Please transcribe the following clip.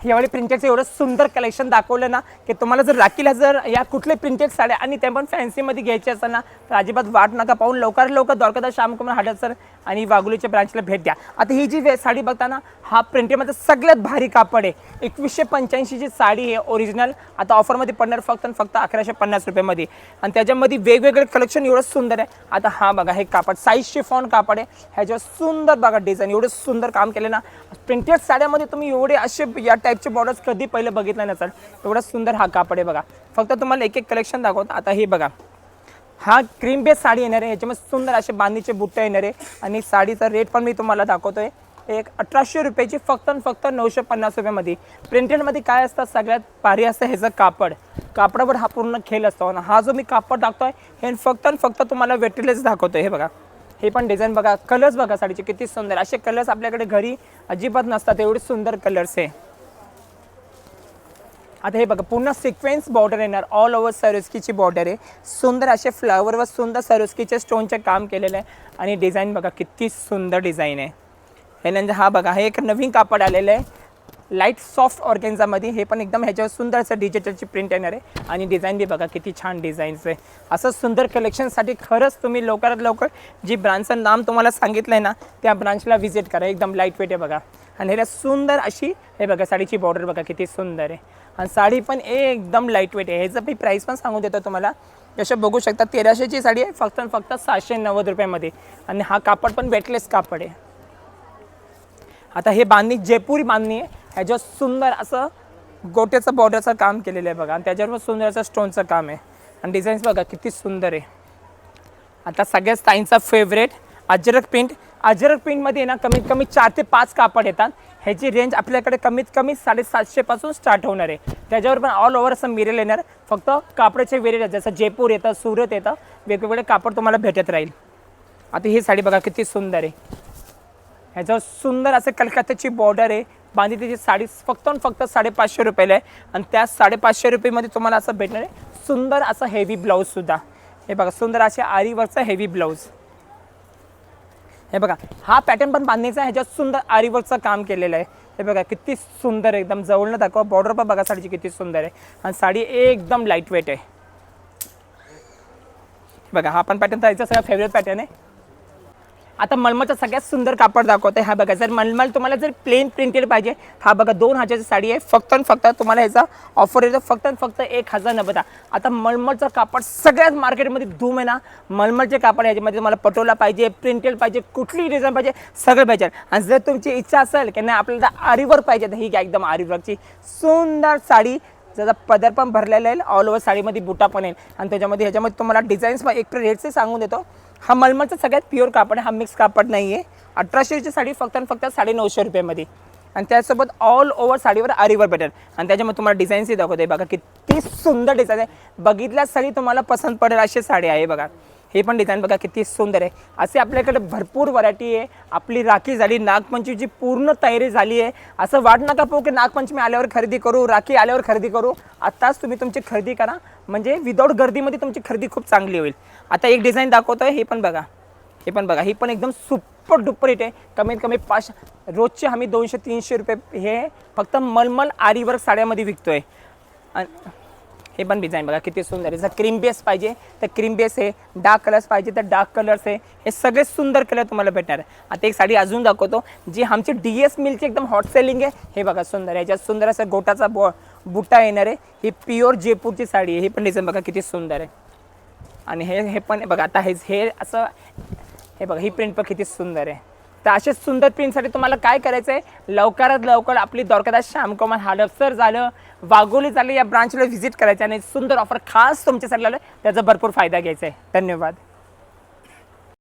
यावेळी प्रिंटेडचं एवढं सुंदर कलेक्शन दाखवलं ना की तुम्हाला जर राखीला जर या कुठले प्रिंटेड साड्या आणि त्या पण फॅन्सीमध्ये घ्यायचे असेल ना तर अजिबात वाट नका पाहून लवकरात लवकर द्वारकादास श्यामकुमार हडसर आणि वाघोलीच्या ब्रांचला भेट द्या। आता ही जी साडी बघताना हा प्रिंटेडमध्ये सगळ्यात भारी कापड आहे। 2185 ची साडी आहे ओरिजिनल, आता ऑफरमध्ये पडणार फक्त 1150 रुपयामध्ये आणि त्याच्यामध्ये वेगवेगळे कलेक्शन एवढं सुंदर आहे। आता हा बघा हे कापड साईज शिफॉन कापड आहे, ह्याच्यावर सुंदर बघा डिझाईन एवढं सुंदर काम केलं ना। प्रिंटेड साड्यामध्ये तुम्ही एवढे असे या टाईपचे बॉर्डर्स कधी पहिले बघितलं नसेल, एवढा सुंदर हा कापड आहे बघा। फक्त तुम्हाला एक एक कलेक्शन दाखवतो। आता हे बघा हा क्रीम बेस साडी येणार आहे, ह्याच्यामध्ये सुंदर असे बांधणीचे बुट्टे येणार आहे आणि साडीचा रेट पण मी तुम्हाला दाखवतोय एक 1800 रुपयाची फक्त 950 रुपयामध्ये। प्रिंटेडमध्ये काय असतं सगळ्यात भारी असतं ह्याचं कापड, कापडावर हा पूर्ण खेळ असतो आणि हा जो मी कापड दाखवतोय हे फक्त तुम्हाला वेटेलेच दाखवतोय। हे बघा हे पण डिझाईन बघा, कलर्स बघा साडीचे किती सुंदर, असे कलर्स आपल्याकडे घरी अजिबात नसतात, एवढे सुंदर कलर्स आहे। आता हे बघा पूर्ण सिक्वेन्स बॉर्डर येणार, ऑल ओव्हर सरोस्कीची बॉर्डर आहे, सुंदर असे फ्लावरवर सुंदर सरोस्कीचे स्टोनचे काम केलेलं आहे आणि डिझाईन बघा किती सुंदर डिझाईन आहे। ह्यानंतर हा बघा हे एक नवीन कापड आलेलं आहे लाईट सॉफ्ट ऑर्गेन्झामध्ये, हे पण एकदम ह्याच्यावर सुंदर असं डिजिटलची प्रिंट येणार आहे आणि डिझाईन बी बघा किती छान डिझाईन्स आहे। असं सुंदर कलेक्शनसाठी खरंच तुम्ही लवकरात लवकर जी ब्रांचचं नाम तुम्हाला सांगितलं आहे ना त्या ब्रांचला व्हिजिट करा, एकदम लाईट वेट आहे बघा। आणि ह्याला सुंदर अशी हे बघा साडीची बॉर्डर बघा किती सुंदर आहे आणि साडी पण एकदम लाईट वेट आहे। ह्याचं मी प्राईस पण सांगून देतो तुम्हाला, जसं बघू शकता 1300ची साडी आहे फक्त 790 रुपयामध्ये आणि हा कापड पण वेटलेस कापड आहे। आता हे बांधणी जयपुरी बांधणी आहे, ह्याच्यावर सुंदर असं गोट्याचं बॉर्डरचं काम केलेलं आहे बघा आणि त्याच्यावर सुंदर असं स्टोनचं काम आहे आणि डिझाईन्स बघा किती सुंदर आहे। आता सगळ्यात ताईंचा फेवरेट अजरक प्रिंट, अजरक प्रिंटमध्ये ना कमीत कमी 4 ते 5 कापड येतात, ह्याची रेंज आपल्याकडे कमीत कमी 750 पासून स्टार्ट होणार आहे। त्याच्यावर पण ऑल ओव्हर असं मिरेल येणार, फक्त कापडाचे वेरियंट जसं जयपूर येतं सुरत येतं वेगवेगळे कापड तुम्हाला भेटत राहील। आता ही साडी बघा किती सुंदर आहे, ह्याच्यावर सुंदर असं कलकत्त्याची बॉर्डर आहे, बांधणीची साडी फक्त 550 रुपयाला आहे आणि त्या 550 रुपयामध्ये तुम्हाला असं भेटणार आहे सुंदर असं हेवी ब्लाऊजसुद्धा। हे बघा सुंदर असे आरीवर्कचा हेवी ब्लाऊज, हे बघा हा पॅटर्न पण बांधणीचा आहे, ह्याच्यात सुंदर आरीवर्कचं काम केलेलं आहे। हे बघा किती सुंदर एकदम जवळनं दाखवा, बॉर्डर पण बघा साडीची किती सुंदर आहे आणि साडी एकदम लाईट वेट आहे। बघा हा पण पॅटर्न त्याचा सगळा फेवरेट पॅटर्न आहे। आता मलमलचा सगळ्यात सुंदर कापड दाखवते, हा बघा जर मलमल तुम्हाला जर प्लेन प्रिंटेड पाहिजे, हा बघा 2000ची साडी आहे फक्त तुम्हाला ह्याचा ऑफर येतो फक्त 1090। आता मलमलचं कापड सगळ्यात मार्केटमध्ये धूम आहे ना, मलमलचे कापड ह्याच्यामध्ये तुम्हाला पटोला पाहिजे, प्रिंटेड पाहिजे, कुठली डिझाईन पाहिजे सगळं पाहिजे। आणि जर तुमची इच्छा असेल की नाही आपल्याला आरीवर्क पाहिजे तर ही घ्या एकदम आरीवर्कची सुंदर साडी, ज्याचा पदर पण भरलेला आहे, ऑल ओव्हर साडीमध्ये बुटा पण येईल आणि ह्याच्यामध्ये तुम्हाला डिझाईन्स एक रेटचे सांगून देतो। हा मलमलचा सगळ्यात प्युअर कापड आहे, हा मिक्स कापड नाही आहे। 1800ची साडी फक्त 950 रुपयामध्ये आणि त्यासोबत ऑल ओव्हर साडीवर आरीवर भेटेल आणि त्याच्यामध्ये तुम्हाला डिझाईन्सही दाखवते बघा किती सुंदर डिझाईन आहे, बघितल्यास साडी तुम्हाला पसंत पडेल अशी साडी आहे बघा। हे पण डिझाईन बघा किती सुंदर आहे, असे आपल्याकडे भरपूर व्हरायटी आहे। आपली राखी झाली, नागपंचमीची पूर्ण तयारी झाली आहे, असं वाट नका पाहू की नागपंचमी आल्यावर खरेदी करू, राखी आल्यावर खरेदी करू, आत्ताच तुम्ही तुमची खरेदी करा म्हणजे विदाऊट गर्दीमध्ये तुमची खरेदी खूप चांगली होईल। आता एक डिझाईन दाखवतोय, हे पण बघा, हे पण बघा, ही पण एकदम सुपर डुपर रेट आहे, कमीत कमी 5 रोजचे आम्ही 200-300 रुपये हे फक्त मलमल आरीवर्क साड्यामध्ये विकतोय। हे पण डिझाईन बघा किती सुंदर आहे, जर क्रीम बेस पाहिजे तर क्रीम बेस आहे, डार्क कलर्स पाहिजे तर डार्क कलर्स आहे, हे सगळे सुंदर कलर तुम्हाला भेटणार आहे। आता एक साडी अजून दाखवतो जी आमची DS मिलची एकदम हॉट सेलिंग आहे, हे बघा सुंदर आहे, याच्यात सुंदर असं गोटाचा बुट्टा येणार आहे, ही प्युअर जयपूरची साडी आहे। हे पण डिझाईन बघा किती सुंदर आहे आणि हे पण बघा आता हे असं हे बघा ही प्रिंट पण किती सुंदर आहे। तर असे सुंदर प्रिंटसाठी तुम्हाला काय करायचं आहे, लवकरात लवकर आपली द्वारकादास श्यामकुमार हडसर झालं, वाघोली झालं या ब्रांचला व्हिजिट करायचं आणि सुंदर ऑफर खास तुमच्यासाठी लावलं, त्याचा भरपूर फायदा घ्यायचा आहे। धन्यवाद।